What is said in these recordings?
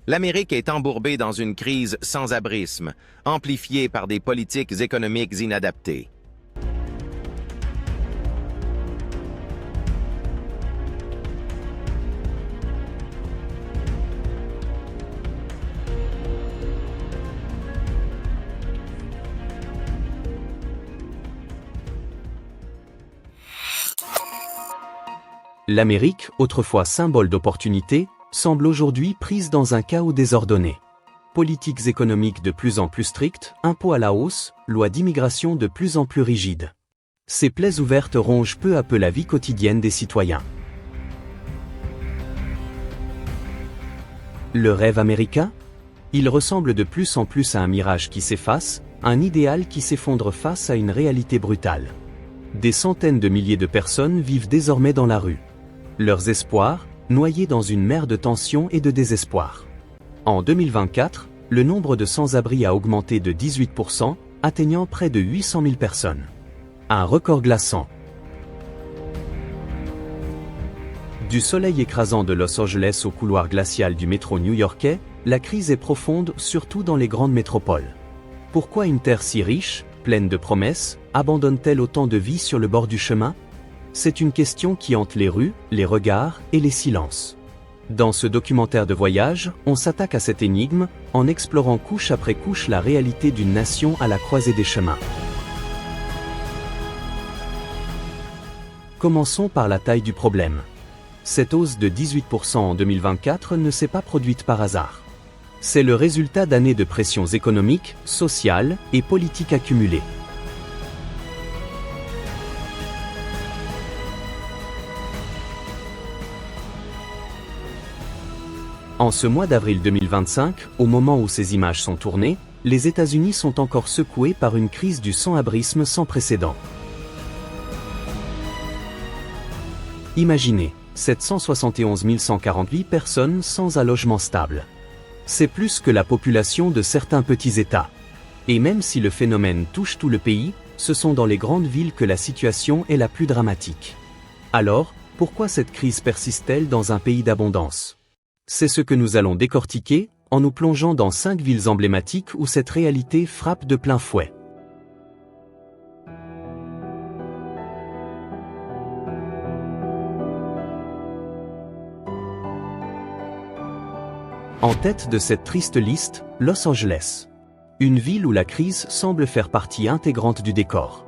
L'Amérique est embourbée dans une crise sans-abrisme, amplifiée par des politiques économiques inadaptées. L'Amérique, autrefois symbole d'opportunité, semble aujourd'hui prise dans un chaos désordonné. Politiques économiques de plus en plus strictes, impôts à la hausse, lois d'immigration de plus en plus rigides. Ces plaies ouvertes rongent peu à peu la vie quotidienne des citoyens. Le rêve américain? Il ressemble de plus en plus à un mirage qui s'efface, un idéal qui s'effondre face à une réalité brutale. Des centaines de milliers de personnes vivent désormais dans la rue. Leurs espoirs, noyés dans une mer de tension et de désespoir. En 2024, le nombre de sans-abri a augmenté de 18%, atteignant près de 800 000 personnes. Un record glaçant. Du soleil écrasant de Los Angeles au couloir glacial du métro new-yorkais, la crise est profonde surtout dans les grandes métropoles. Pourquoi une terre si riche, pleine de promesses, abandonne-t-elle autant de vies sur le bord du chemin? C'est une question qui hante les rues, les regards et les silences. Dans ce documentaire de voyage, on s'attaque à cette énigme, en explorant couche après couche la réalité d'une nation à la croisée des chemins. Commençons par la taille du problème. Cette hausse de 18% en 2024 ne s'est pas produite par hasard. C'est le résultat d'années de pressions économiques, sociales et politiques accumulées. En ce mois d'avril 2025, au moment où ces images sont tournées, les États-Unis sont encore secoués par une crise du sans-abrisme sans précédent. Imaginez, 771 148 personnes sans un logement stable. C'est plus que la population de certains petits États. Et même si le phénomène touche tout le pays, ce sont dans les grandes villes que la situation est la plus dramatique. Alors, pourquoi cette crise persiste-t-elle dans un pays d'abondance ? C'est ce que nous allons décortiquer, en nous plongeant dans 5 villes emblématiques où cette réalité frappe de plein fouet. En tête de cette triste liste, Los Angeles. Une ville où la crise semble faire partie intégrante du décor.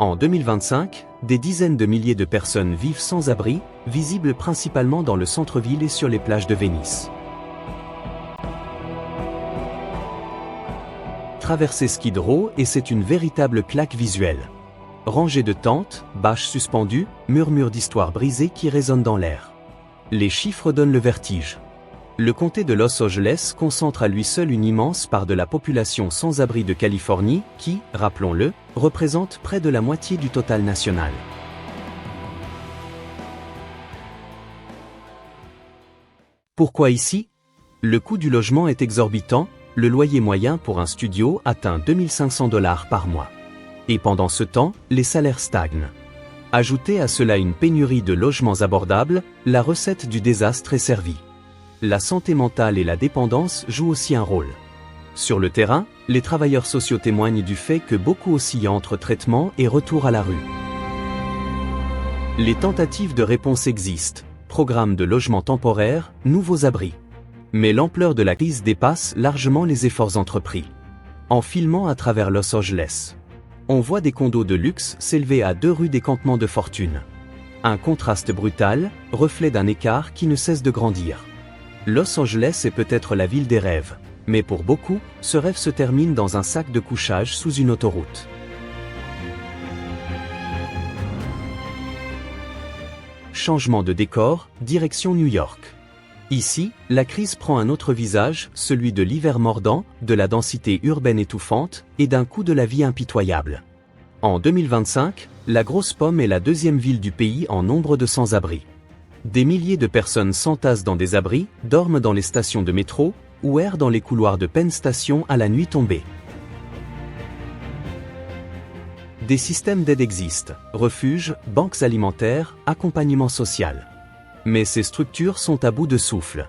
En 2025, des dizaines de milliers de personnes vivent sans abri, visibles principalement dans le centre-ville et sur les plages de Venise. Traversez Skid Row et c'est une véritable claque visuelle. Rangées de tentes, bâches suspendues, murmures d'histoires brisées qui résonnent dans l'air. Les chiffres donnent le vertige. Le comté de Los Angeles concentre à lui seul une immense part de la population sans-abri de Californie qui, rappelons-le, représente près de la moitié du total national. Pourquoi ici? Le coût du logement est exorbitant, le loyer moyen pour un studio atteint 2 500 $ par mois. Et pendant ce temps, les salaires stagnent. Ajoutez à cela une pénurie de logements abordables, la recette du désastre est servie. La santé mentale et la dépendance jouent aussi un rôle. Sur le terrain, les travailleurs sociaux témoignent du fait que beaucoup oscillent entre traitement et retour à la rue. Les tentatives de réponse existent, programmes de logement temporaire, nouveaux abris. Mais l'ampleur de la crise dépasse largement les efforts entrepris. En filmant à travers Los Angeles, on voit des condos de luxe s'élever à 2 rues des campements de fortune. Un contraste brutal, reflet d'un écart qui ne cesse de grandir. Los Angeles est peut-être la ville des rêves, mais pour beaucoup, ce rêve se termine dans un sac de couchage sous une autoroute. Changement de décor, direction New York. Ici, la crise prend un autre visage, celui de l'hiver mordant, de la densité urbaine étouffante, et d'un coût de la vie impitoyable. En 2025, la Grosse Pomme est la 2e ville du pays en nombre de sans-abri. Des milliers de personnes s'entassent dans des abris, dorment dans les stations de métro, ou errent dans les couloirs de Penn Station à la nuit tombée. Des systèmes d'aide existent, refuges, banques alimentaires, accompagnement social. Mais ces structures sont à bout de souffle.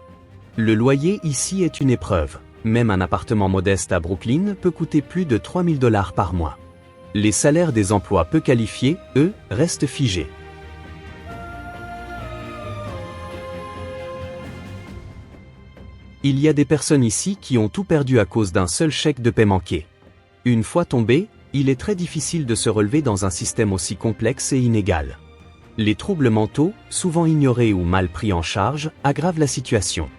Le loyer ici est une épreuve. Même un appartement modeste à Brooklyn peut coûter plus de 3 000 $ par mois. Les salaires des emplois peu qualifiés, eux, restent figés. Il y a des personnes ici qui ont tout perdu à cause d'un seul chèque de paie manqué. Une fois tombé, il est très difficile de se relever dans un système aussi complexe et inégal. Les troubles mentaux, souvent ignorés ou mal pris en charge, aggravent la situation.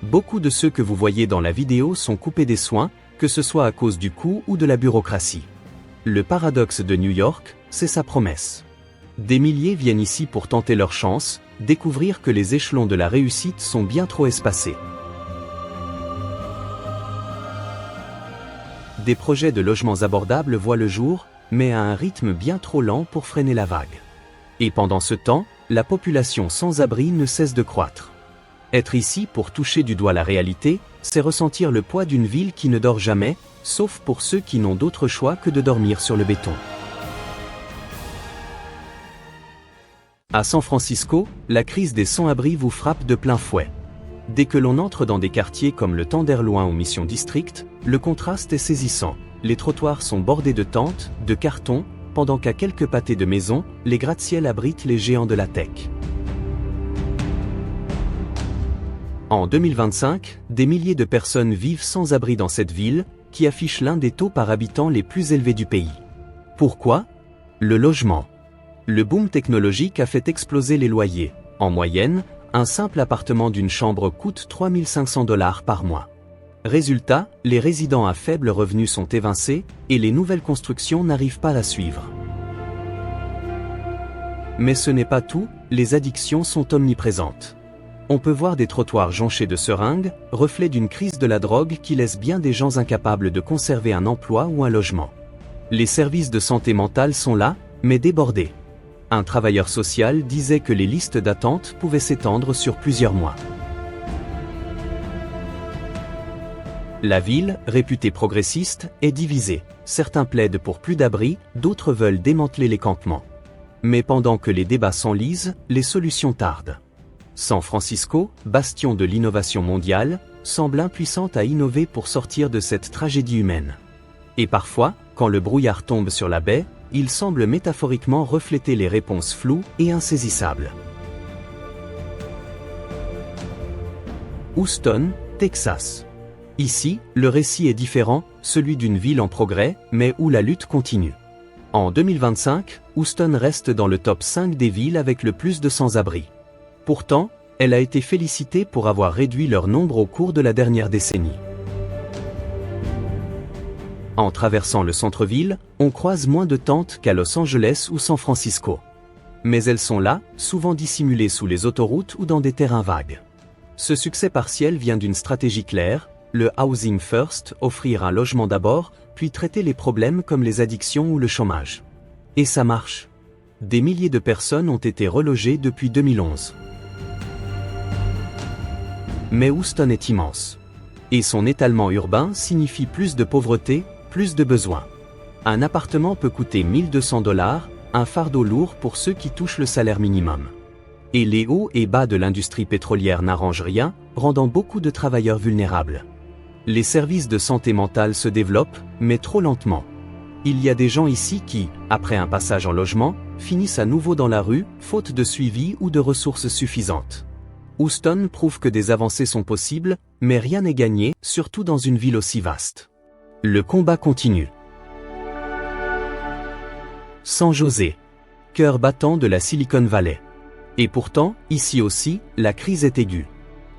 Beaucoup de ceux que vous voyez dans la vidéo sont coupés des soins, que ce soit à cause du coût ou de la bureaucratie. Le paradoxe de New York, c'est sa promesse. Des milliers viennent ici pour tenter leur chance, découvrir que les échelons de la réussite sont bien trop espacés. Des projets de logements abordables voient le jour, mais à un rythme bien trop lent pour freiner la vague. Et pendant ce temps, la population sans abri ne cesse de croître. Être ici pour toucher du doigt la réalité, c'est ressentir le poids d'une ville qui ne dort jamais, sauf pour ceux qui n'ont d'autre choix que de dormir sur le béton. À San Francisco, la crise des sans-abri vous frappe de plein fouet. Dès que l'on entre dans des quartiers comme le Tenderloin ou Mission District, le contraste est saisissant. Les trottoirs sont bordés de tentes, de cartons, pendant qu'à quelques pâtés de maisons, les gratte-ciels abritent les géants de la tech. En 2025, des milliers de personnes vivent sans abri dans cette ville, qui affiche l'un des taux par habitant les plus élevés du pays. Pourquoi ? Le logement. Le boom technologique a fait exploser les loyers. En moyenne, un simple appartement d'une chambre coûte 3 500 $ par mois. Résultat, les résidents à faible revenu sont évincés, et les nouvelles constructions n'arrivent pas à suivre. Mais ce n'est pas tout, les addictions sont omniprésentes. On peut voir des trottoirs jonchés de seringues, reflet d'une crise de la drogue qui laisse bien des gens incapables de conserver un emploi ou un logement. Les services de santé mentale sont là, mais débordés. Un travailleur social disait que les listes d'attente pouvaient s'étendre sur plusieurs mois. La ville, réputée progressiste, est divisée. Certains plaident pour plus d'abris, d'autres veulent démanteler les campements. Mais pendant que les débats s'enlisent, les solutions tardent. San Francisco, bastion de l'innovation mondiale, semble impuissante à innover pour sortir de cette tragédie humaine. Et parfois, quand le brouillard tombe sur la baie, il semble métaphoriquement refléter les réponses floues et insaisissables. Houston, Texas. Ici, le récit est différent, celui d'une ville en progrès, mais où la lutte continue. En 2025, Houston reste dans le top 5 des villes avec le plus de sans-abri. Pourtant, elle a été félicitée pour avoir réduit leur nombre au cours de la dernière décennie. En traversant le centre-ville, on croise moins de tentes qu'à Los Angeles ou San Francisco. Mais elles sont là, souvent dissimulées sous les autoroutes ou dans des terrains vagues. Ce succès partiel vient d'une stratégie claire, le Housing First, offrir un logement d'abord, puis traiter les problèmes comme les addictions ou le chômage. Et ça marche. Des milliers de personnes ont été relogées depuis 2011. Mais Houston est immense. Et son étalement urbain signifie plus de pauvreté, plus de besoins. Un appartement peut coûter 1 200 $, un fardeau lourd pour ceux qui touchent le salaire minimum. Et les hauts et bas de l'industrie pétrolière n'arrangent rien, rendant beaucoup de travailleurs vulnérables. Les services de santé mentale se développent, mais trop lentement. Il y a des gens ici qui, après un passage en logement, finissent à nouveau dans la rue, faute de suivi ou de ressources suffisantes. Houston prouve que des avancées sont possibles, mais rien n'est gagné, surtout dans une ville aussi vaste. Le combat continue. San José, cœur battant de la Silicon Valley. Et pourtant, ici aussi, la crise est aiguë.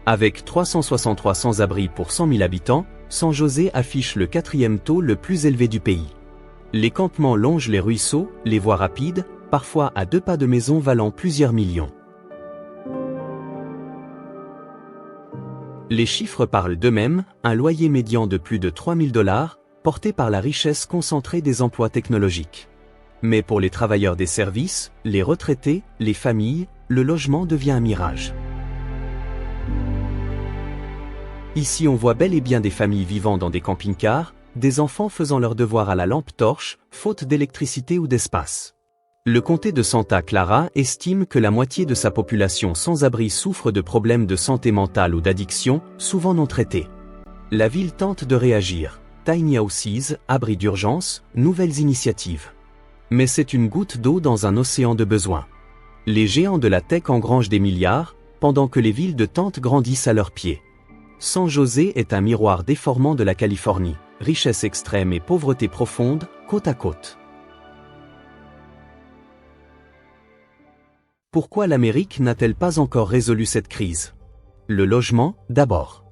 Avec 363 sans-abri pour 100 000 habitants, San José affiche le 4e taux le plus élevé du pays. Les campements longent les ruisseaux, les voies rapides, parfois à 2 pas de maisons valant plusieurs millions. Les chiffres parlent d'eux-mêmes, un loyer médian de plus de 3 000 $, porté par la richesse concentrée des emplois technologiques. Mais pour les travailleurs des services, les retraités, les familles, le logement devient un mirage. Ici on voit bel et bien des familles vivant dans des camping-cars, des enfants faisant leurs devoirs à la lampe torche, faute d'électricité ou d'espace. Le comté de Santa Clara estime que la moitié de sa population sans-abri souffre de problèmes de santé mentale ou d'addiction, souvent non traités. La ville tente de réagir. Tiny houses, abris d'urgence, nouvelles initiatives. Mais c'est une goutte d'eau dans un océan de besoins. Les géants de la tech engrangent des milliards, pendant que les villes de tente grandissent à leurs pieds. San José est un miroir déformant de la Californie, richesse extrême et pauvreté profonde, côte à côte. Pourquoi l'Amérique n'a-t-elle pas encore résolu cette crise? Le logement, d'abord.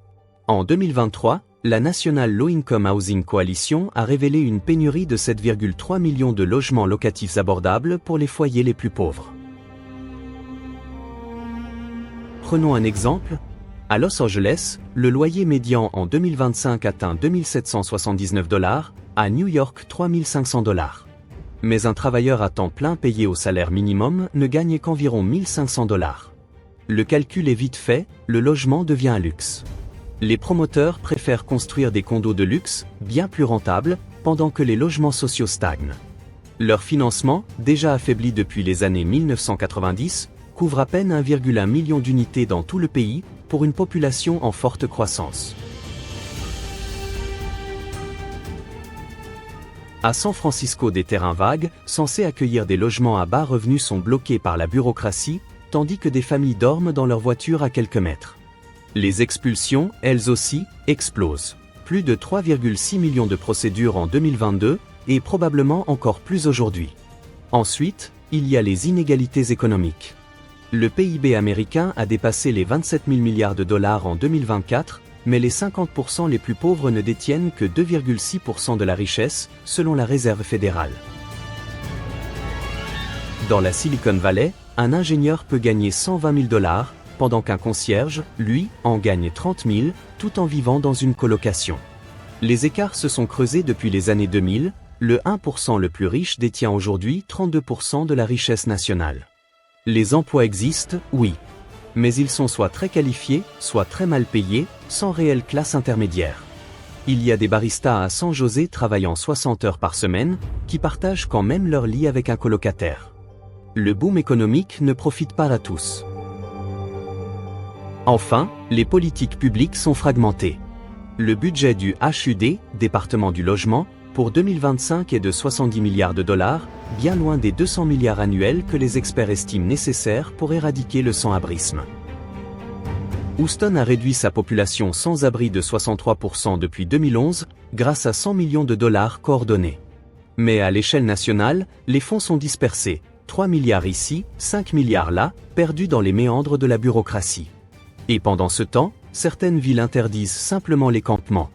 En 2023, la National Low Income Housing Coalition a révélé une pénurie de 7,3 millions de logements locatifs abordables pour les foyers les plus pauvres. Prenons un exemple. À Los Angeles, le loyer médian en 2025 atteint 2 779 $, à New York 3 500 $. Mais un travailleur à temps plein payé au salaire minimum ne gagne qu'environ 1 500 $. Le calcul est vite fait, le logement devient un luxe. Les promoteurs préfèrent construire des condos de luxe, bien plus rentables, pendant que les logements sociaux stagnent. Leur financement, déjà affaibli depuis les années 1990, couvre à peine 1,1 million d'unités dans tout le pays, pour une population en forte croissance. À San Francisco, des terrains vagues, censés accueillir des logements à bas revenus sont bloqués par la bureaucratie, tandis que des familles dorment dans leur voiture à quelques mètres. Les expulsions, elles aussi, explosent. Plus de 3,6 millions de procédures en 2022, et probablement encore plus aujourd'hui. Ensuite, il y a les inégalités économiques. Le PIB américain a dépassé les 27 000 milliards de dollars en 2024, mais les 50% les plus pauvres ne détiennent que 2,6% de la richesse, selon la Réserve fédérale. Dans la Silicon Valley, un ingénieur peut gagner 120 000 $, pendant qu'un concierge, lui, en gagne 30 000, tout en vivant dans une colocation. Les écarts se sont creusés depuis les années 2000, le 1% le plus riche détient aujourd'hui 32% de la richesse nationale. Les emplois existent, oui. Mais ils sont soit très qualifiés, soit très mal payés, sans réelle classe intermédiaire. Il y a des baristas à San José travaillant 60 heures par semaine, qui partagent quand même leur lit avec un colocataire. Le boom économique ne profite pas à tous. Enfin, les politiques publiques sont fragmentées. Le budget du HUD, département du logement, pour 2025 est de 70 milliards de dollars, bien loin des 200 milliards annuels que les experts estiment nécessaires pour éradiquer le sans-abrisme. Houston a réduit sa population sans abri de 63% depuis 2011, grâce à 100 millions de dollars coordonnés. Mais à l'échelle nationale, les fonds sont dispersés, 3 milliards ici, 5 milliards là, perdus dans les méandres de la bureaucratie. Et pendant ce temps, certaines villes interdisent simplement les campements,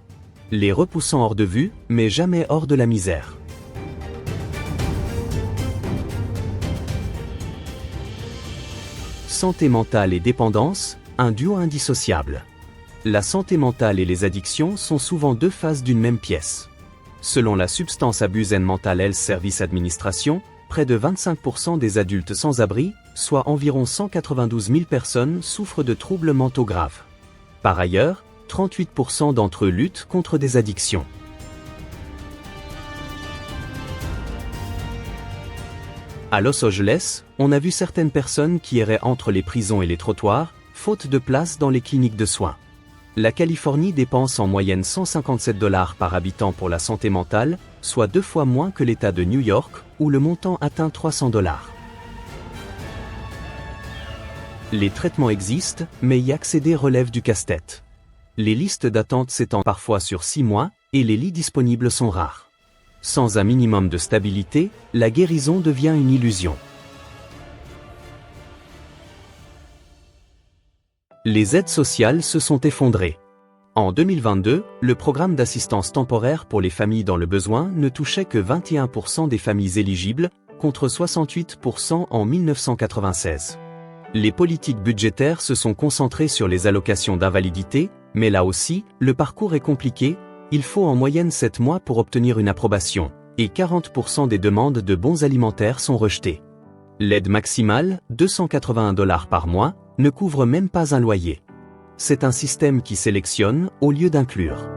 les repoussant hors de vue, mais jamais hors de la misère. Santé mentale et dépendance, un duo indissociable. La santé mentale et les addictions sont souvent deux faces d'une même pièce. Selon la Substance Abuse and Mental Health Service Administration, près de 25% des adultes sans abri, soit environ 192 000 personnes, souffrent de troubles mentaux graves. Par ailleurs, 38% d'entre eux luttent contre des addictions. À Los Angeles, on a vu certaines personnes qui erraient entre les prisons et les trottoirs, faute de place dans les cliniques de soins. La Californie dépense en moyenne 157 $ par habitant pour la santé mentale, soit 2 fois moins que l'État de New York, où le montant atteint 300 $. Les traitements existent, mais y accéder relève du casse-tête. Les listes d'attente s'étendent parfois sur 6 mois, et les lits disponibles sont rares. Sans un minimum de stabilité, la guérison devient une illusion. Les aides sociales se sont effondrées. En 2022, le programme d'assistance temporaire pour les familles dans le besoin ne touchait que 21% des familles éligibles, contre 68% en 1996. Les politiques budgétaires se sont concentrées sur les allocations d'invalidité, mais là aussi, le parcours est compliqué, il faut en moyenne 7 mois pour obtenir une approbation, et 40% des demandes de bons alimentaires sont rejetées. L'aide maximale, 281 $ par mois, ne couvre même pas un loyer. C'est un système qui sélectionne, au lieu d'inclure.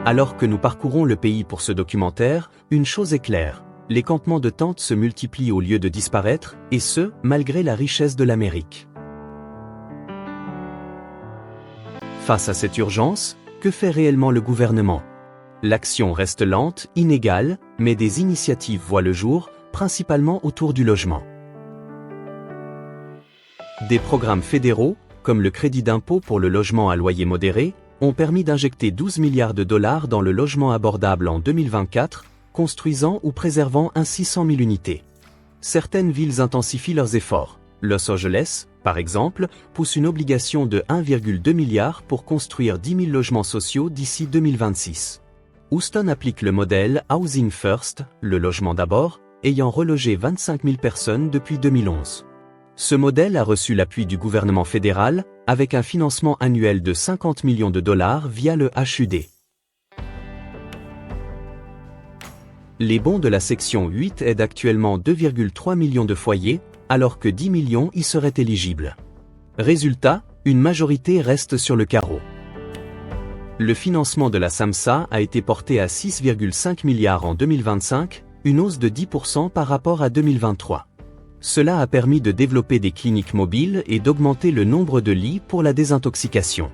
Alors que nous parcourons le pays pour ce documentaire, une chose est claire, Les campements de tentes se multiplient au lieu de disparaître, et ce, malgré la richesse de l'Amérique. Face à cette urgence, que fait réellement le gouvernement? L'action reste lente, inégale, mais des initiatives voient le jour, principalement autour du logement. Des programmes fédéraux, comme le crédit d'impôt pour le logement à loyer modéré, ont permis d'injecter 12 milliards de dollars dans le logement abordable en 2024, construisant ou préservant ainsi 100 000 unités. Certaines villes intensifient leurs efforts. Los Angeles, par exemple, pousse une obligation de 1,2 milliard pour construire 10 000 logements sociaux d'ici 2026. Houston applique le modèle Housing First, le logement d'abord, ayant relogé 25 000 personnes depuis 2011. Ce modèle a reçu l'appui du gouvernement fédéral, avec un financement annuel de 50 millions de dollars via le HUD. Les bons de la section 8 aident actuellement 2,3 millions de foyers, alors que 10 millions y seraient éligibles. Résultat, une majorité reste sur le carreau. Le financement de la SAMHSA a été porté à 6,5 milliards en 2025, une hausse de 10% par rapport à 2023. Cela a permis de développer des cliniques mobiles et d'augmenter le nombre de lits pour la désintoxication.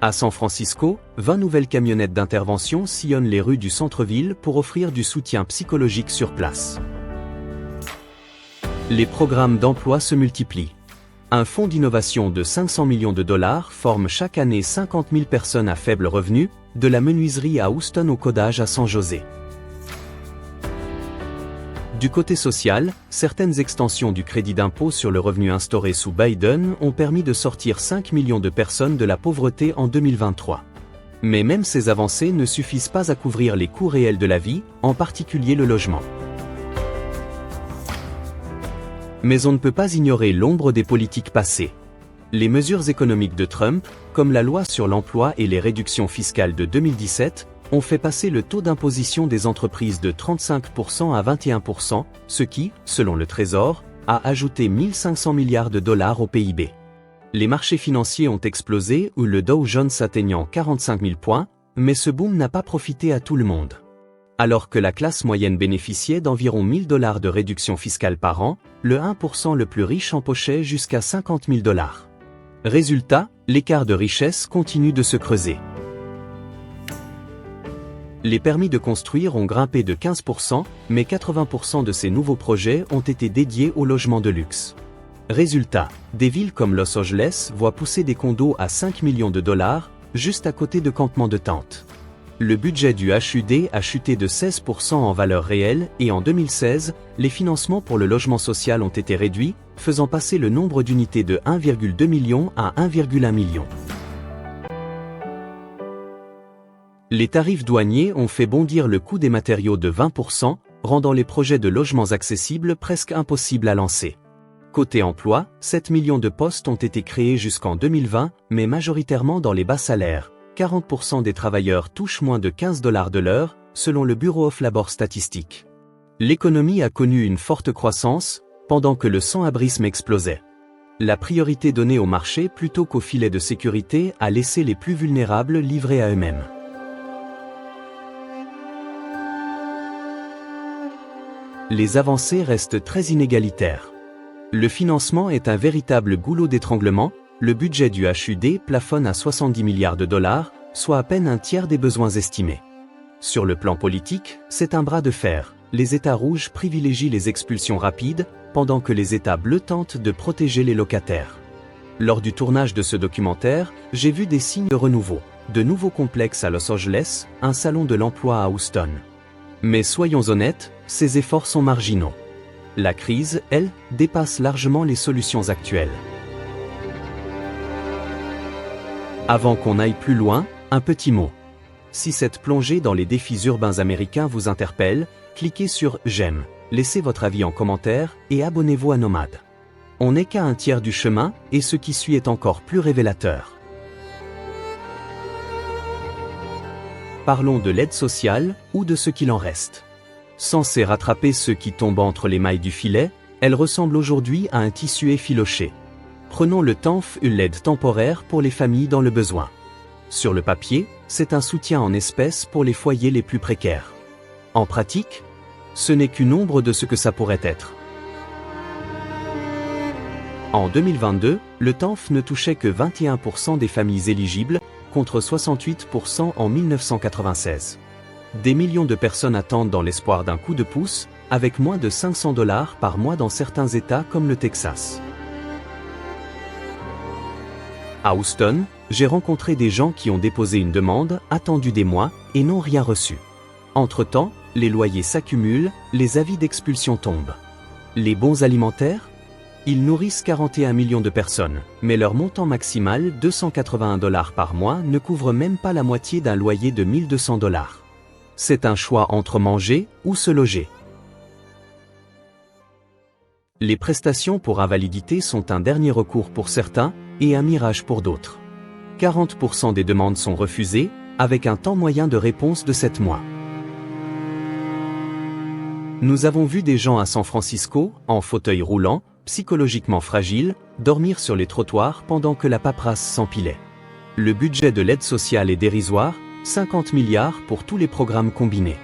À San Francisco, 20 nouvelles camionnettes d'intervention sillonnent les rues du centre-ville pour offrir du soutien psychologique sur place. Les programmes d'emploi se multiplient. Un fonds d'innovation de 500 millions de dollars forme chaque année 50 000 personnes à faible revenu, de la menuiserie à Houston au codage à San José. Du côté social, certaines extensions du crédit d'impôt sur le revenu instauré sous Biden ont permis de sortir 5 millions de personnes de la pauvreté en 2023. Mais même ces avancées ne suffisent pas à couvrir les coûts réels de la vie, en particulier le logement. Mais on ne peut pas ignorer l'ombre des politiques passées. Les mesures économiques de Trump, comme la loi sur l'emploi et les réductions fiscales de 2017, ont fait passer le taux d'imposition des entreprises de 35% à 21%, ce qui, selon le Trésor, a ajouté 1 500 milliards de dollars au PIB. Les marchés financiers ont explosé ou le Dow Jones atteignant 45 000 points, mais ce boom n'a pas profité à tout le monde. Alors que la classe moyenne bénéficiait d'environ 1 000 dollars de réduction fiscale par an, le 1% le plus riche empochait jusqu'à 50 000 dollars. Résultat, l'écart de richesse continue de se creuser. Les permis de construire ont grimpé de 15%, mais 80% de ces nouveaux projets ont été dédiés au logement de luxe. Résultat, des villes comme Los Angeles voient pousser des condos à 5 millions de dollars, juste à côté de campements de tentes. Le budget du HUD a chuté de 16% en valeur réelle et en 2016, les financements pour le logement social ont été réduits, faisant passer le nombre d'unités de 1,2 million à 1,1 million. Les tarifs douaniers ont fait bondir le coût des matériaux de 20%, rendant les projets de logements accessibles presque impossibles à lancer. Côté emploi, 7 millions de postes ont été créés jusqu'en 2020, mais majoritairement dans les bas salaires. 40% des travailleurs touchent moins de 15 $ de l'heure, selon le Bureau of Labor Statistics. L'économie a connu une forte croissance, pendant que le sans-abrisme explosait. La priorité donnée au marché plutôt qu'au filet de sécurité a laissé les plus vulnérables livrés à eux-mêmes. Les avancées restent très inégalitaires. Le financement est un véritable goulot d'étranglement, le budget du HUD plafonne à 70 milliards de dollars, soit à peine un tiers des besoins estimés. Sur le plan politique, c'est un bras de fer. Les États rouges privilégient les expulsions rapides, pendant que les États bleus tentent de protéger les locataires. Lors du tournage de ce documentaire, j'ai vu des signes de renouveau. De nouveaux complexes à Los Angeles, un salon de l'emploi à Houston. Mais soyons honnêtes, ces efforts sont marginaux. La crise, elle, dépasse largement les solutions actuelles. Avant qu'on aille plus loin, un petit mot. Si cette plongée dans les défis urbains américains vous interpelle, cliquez sur « J'aime », laissez votre avis en commentaire et abonnez-vous à Nomade. On n'est qu'à un tiers du chemin et ce qui suit est encore plus révélateur. Parlons de l'aide sociale ou de ce qu'il en reste. Censée rattraper ceux qui tombent entre les mailles du filet, elle ressemble aujourd'hui à un tissu effiloché. Prenons le TANF, une aide temporaire pour les familles dans le besoin. Sur le papier, c'est un soutien en espèces pour les foyers les plus précaires. En pratique, Ce n'est qu'une ombre de ce que ça pourrait être. En 2022, le TANF ne touchait que 21% des familles éligibles, contre 68% en 1996. Des millions de personnes attendent dans l'espoir d'un coup de pouce, avec moins de $500 par mois dans certains États comme le Texas. À Houston, j'ai rencontré des gens qui ont déposé une demande, attendu des mois, et n'ont rien reçu. Entre-temps, les loyers s'accumulent, les avis d'expulsion tombent. Les bons alimentaires? Ils nourrissent 41 millions de personnes, mais leur montant maximal, $281 par mois, ne couvre même pas la moitié d'un loyer de $1 200. C'est un choix entre manger ou se loger. Les prestations pour invalidité sont un dernier recours pour certains et un mirage pour d'autres. 40% des demandes sont refusées, avec un temps moyen de réponse de 7 mois. Nous avons vu des gens à San Francisco, en fauteuil roulant, psychologiquement fragiles, dormir sur les trottoirs pendant que la paperasse s'empilait. Le budget de l'aide sociale est dérisoire, 50 milliards pour tous les programmes combinés.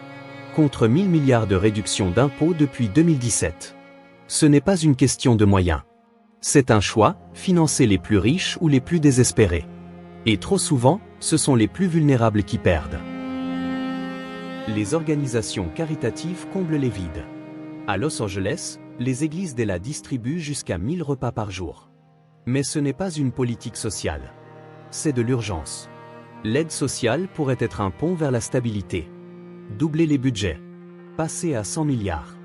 Contre 1000 milliards de réduction d'impôts depuis 2017. Ce n'est pas une question de moyens. C'est un choix, financer les plus riches ou les plus désespérés. Et trop souvent, ce sont les plus vulnérables qui perdent. Les organisations caritatives comblent les vides. À Los Angeles, les églises d'Ella distribuent jusqu'à 1000 repas par jour. Mais ce n'est pas une politique sociale. C'est de l'urgence. L'aide sociale pourrait être un pont vers la stabilité. Doubler les budgets. Passer à 100 milliards.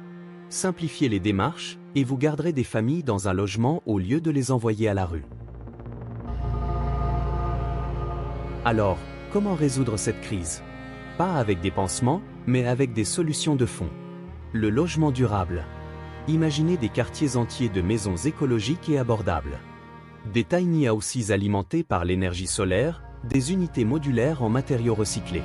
Simplifiez les démarches, et vous garderez des familles dans un logement au lieu de les envoyer à la rue. Alors, comment résoudre cette crise? Pas avec des pansements, mais avec des solutions de fond. Le logement durable. Imaginez des quartiers entiers de maisons écologiques et abordables. Des tiny houses alimentés par l'énergie solaire, des unités modulaires en matériaux recyclés.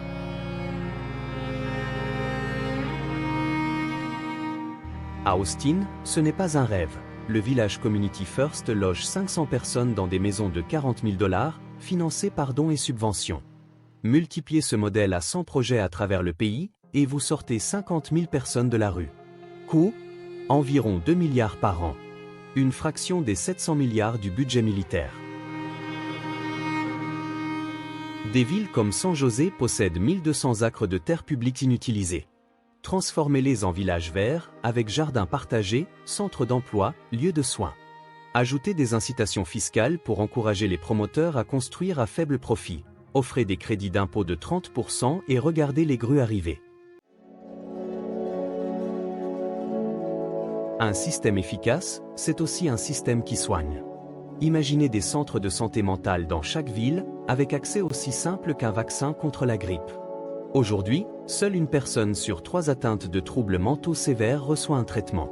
À Austin, ce n'est pas un rêve. Le village Community First loge 500 personnes dans des maisons de $40 000, financées par dons et subventions. Multipliez ce modèle à 100 projets à travers le pays, et vous sortez 50 000 personnes de la rue. Coût? Environ 2 milliards par an. Une fraction des 700 milliards du budget militaire. Des villes comme San José possèdent 1200 acres de terre publique inutilisés. Transformez-les en villages verts, avec jardins partagés, centres d'emploi, lieux de soins. Ajoutez des incitations fiscales pour encourager les promoteurs à construire à faible profit. Offrez des crédits d'impôt de 30% et regardez les grues arriver. Un système efficace, c'est aussi un système qui soigne. Imaginez des centres de santé mentale dans chaque ville, avec accès aussi simple qu'un vaccin contre la grippe. Aujourd'hui, seule une personne sur 3 atteintes de troubles mentaux sévères reçoit un traitement.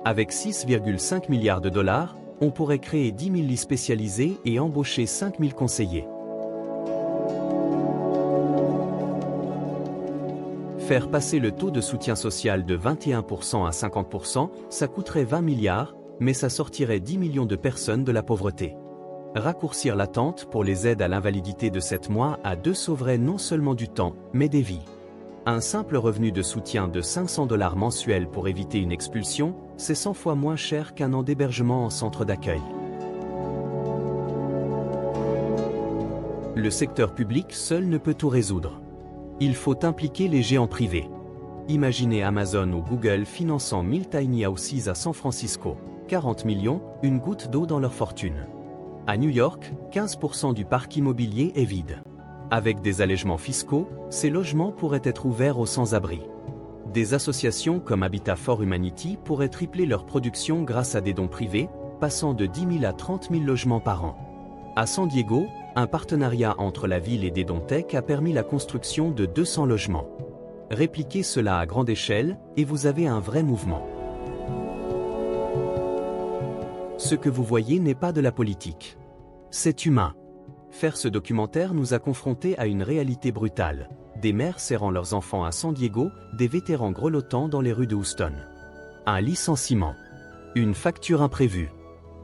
Avec 6,5 milliards de dollars, on pourrait créer 10 000 lits spécialisés et embaucher 5 000 conseillers. Faire passer le taux de soutien social de 21% à 50%, ça coûterait 20 milliards, mais ça sortirait 10 millions de personnes de la pauvreté. Raccourcir l'attente pour les aides à l'invalidité de 7 mois à 2 sauverait non seulement du temps, mais des vies. Un simple revenu de soutien de $500 mensuels pour éviter une expulsion, c'est 100 fois moins cher qu'un an d'hébergement en centre d'accueil. Le secteur public seul ne peut tout résoudre. Il faut impliquer les géants privés. Imaginez Amazon ou Google finançant 1000 tiny houses à San Francisco. 40 millions, une goutte d'eau dans leur fortune. À New York, 15% du parc immobilier est vide. Avec des allègements fiscaux, ces logements pourraient être ouverts aux sans-abri. Des associations comme Habitat for Humanity pourraient tripler leur production grâce à des dons privés, passant de 10 000 à 30 000 logements par an. À San Diego, un partenariat entre la ville et des dons tech a permis la construction de 200 logements. Répliquez cela à grande échelle, et vous avez un vrai mouvement. Ce que vous voyez n'est pas de la politique. C'est humain. Faire ce documentaire nous a confrontés à une réalité brutale. Des mères serrant leurs enfants à San Diego, des vétérans grelottant dans les rues de Houston. Un licenciement. Une facture imprévue.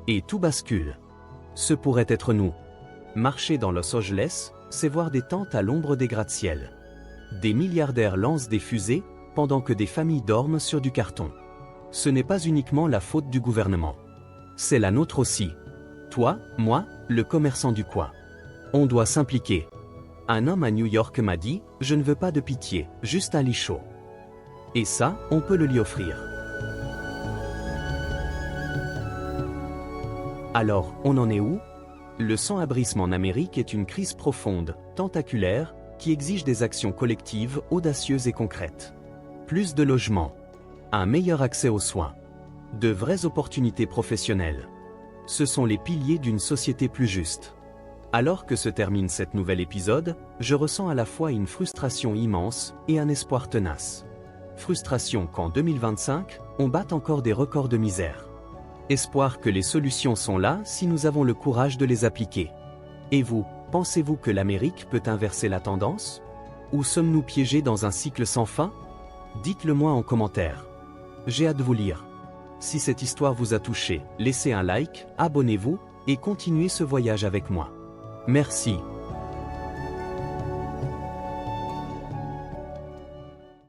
Et tout bascule. Ce pourrait être nous. Marcher dans Los Angeles, c'est voir des tentes à l'ombre des gratte-ciel. Des milliardaires lancent des fusées, pendant que des familles dorment sur du carton. Ce n'est pas uniquement la faute du gouvernement. C'est la nôtre aussi. Toi, moi, le commerçant du coin. On doit s'impliquer. Un homme à New York m'a dit, je ne veux pas de pitié, juste un lit chaud. Et ça, on peut le lui offrir. Alors, on en est où? Le sans-abrisme en Amérique est une crise profonde, tentaculaire, qui exige des actions collectives audacieuses et concrètes. Plus de logements, un meilleur accès aux soins, de vraies opportunités professionnelles. Ce sont les piliers d'une société plus juste. Alors que se termine cet nouvel épisode, je ressens à la fois une frustration immense et un espoir tenace. Frustration qu'en 2025, on batte encore des records de misère. Espoir que les solutions sont là si nous avons le courage de les appliquer. Et vous, pensez-vous que l'Amérique peut inverser la tendance? Ou sommes-nous piégés dans un cycle sans fin? Dites-le moi en commentaire. J'ai hâte de vous lire. Si cette histoire vous a touché, laissez un like, abonnez-vous, et continuez ce voyage avec moi. Merci.